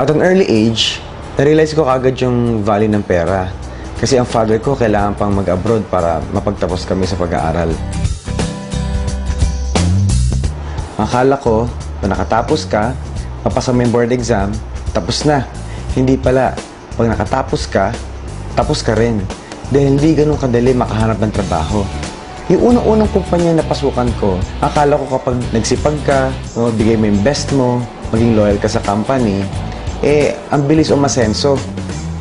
At an early age, na-realize ko kagad yung value ng pera. Kasi ang father ko kailangan pang mag-abroad para mapagtapos kami sa pag-aaral. Akala ko, na nakatapos ka, papasa mo yung board exam, tapos na. Hindi pala. Pag nakatapos ka, tapos ka rin. Dahil hindi ganun kadali makahanap ng trabaho. Yung unang-unang kumpanya na pasukan ko, akala ko kapag nagsipag ka, bigay mo yung best mo, maging loyal ka sa company, ang bilis umasenso.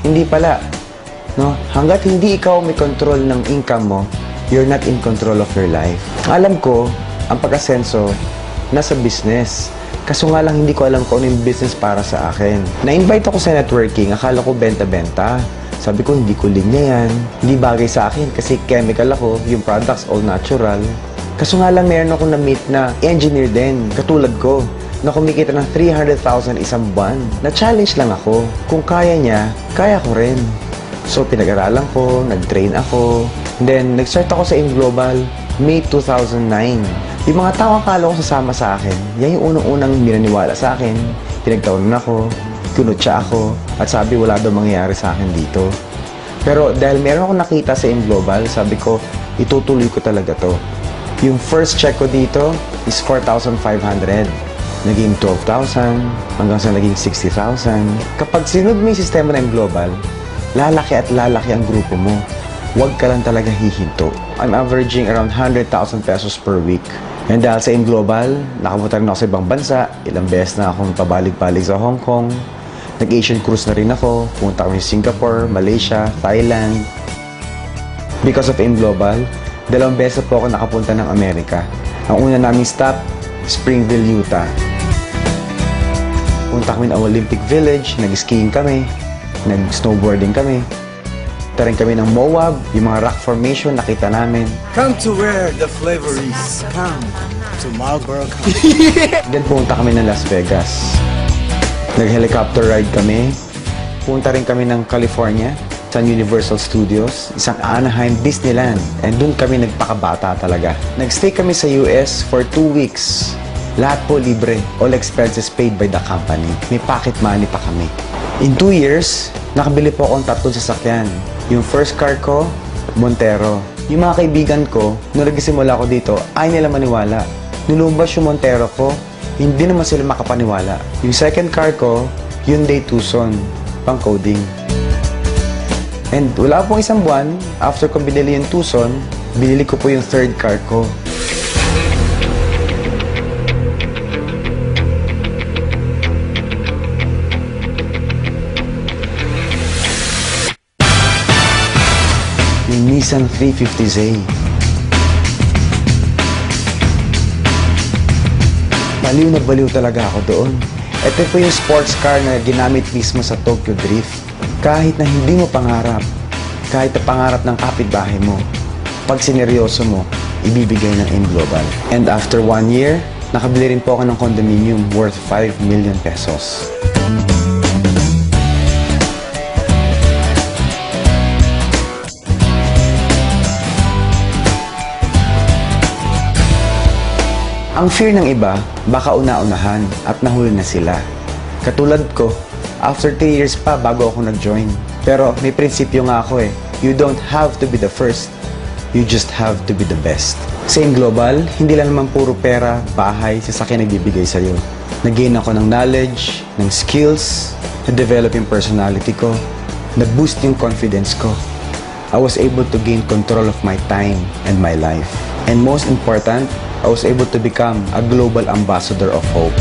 Hindi pala. No? Hanggat hindi ikaw may control ng income mo, you're not in control of your life. Alam ko, ang pag-asenso, nasa business. Kaso nga lang hindi ko alam kung ano yung business para sa akin. Na-invite ako sa networking, akala ko benta-benta. Sabi ko, hindi ko linya yan. Hindi bagay sa akin kasi chemical ako, yung products all natural. Kaso nga lang meron ako na-meet na engineer din, katulad ko, na kumikita ng 300,000 isang buwan. Na-challenge lang ako. Kung kaya niya, kaya ko rin. So, pinag-aralan ko, nag-train ako. And then, nag-start ako sa InGlobal, May 2009. Yung mga tao akala ko sasama sa akin, yan yung unang-unang minaniwala sa akin. Pinagtawanan ako, kinutya ako, at sabi wala daw mangyayari sa akin dito. Pero dahil meron ako nakita sa InGlobal, sabi ko, itutuloy ko talaga to. Yung first check ko dito is 4,500. Naging 12,000, hanggang sa naging 60,000. Kapag sinunod mo yung sistema ng InGlobal, lalaki at lalaki ang grupo mo. Huwag ka lang talaga hihinto. I'm averaging around 100,000 pesos per week. And dahil sa InGlobal, nakapunta rin ako sa ibang bansa. Ilang beses na akong pabalig-balig sa Hong Kong. Nag-Asian cruise na rin ako. Pumunta kami sa Singapore, Malaysia, Thailand. Because of InGlobal, 2 beses po ako nakapunta ng Amerika. Ang una naming stop, Springville, Utah. Punta kami ng Olympic Village, nag-skiing kami, nag-snowboarding kami. Punta rin kami ng Moab, yung mga rock formation nakita namin. Come to where the flavor is. Come to Marlboro County. Then pumunta kami ng Las Vegas. Nag-helicopter ride kami. Punta rin kami ng California, sa Universal Studios, isang Anaheim Disneyland. And doon kami nagpakabata talaga. Nag-stay kami sa US for 2 weeks. Lahat po libre. All expenses paid by the company. May pocket money pa kami. In 2 years, nakabili po akong 3 sasakyan. Yung first car ko, Montero. Yung mga kaibigan ko, nung nagsimula ako dito, ay nila maniwala. Nilumabas yung Montero ko, hindi naman sila makapaniwala. Yung second car ko, Hyundai Tucson, pang coding. And wala pong isang buwan, after ko binili yung Tucson, binili ko po yung third car ko. Yung Nissan 350Z. Baliw na baliw talaga ako doon. Ito po yung sports car na ginamit mismo sa Tokyo Drift. Kahit na hindi mo pangarap, kahit na pangarap ng kapitbahay mo, pag sineryoso mo, ibibigay ng InGlobal. And after 1 year, nakabili rin po ako ng condominium worth 5 million pesos. Ang fear ng iba, baka una-unahan at nahuli na sila. Katulad ko, after 3 years pa bago ako nag-join. Pero may prinsipyo nga ako you don't have to be the first, you just have to be the best. Sa InGlobal, hindi lang naman puro pera, bahay, sasakyan nagbibigay sa'yo. Nag-gain ako ng knowledge, ng skills, na-develop yung personality ko, na-boost yung confidence ko. I was able to gain control of my time and my life. And most important, I was able to become a global ambassador of hope.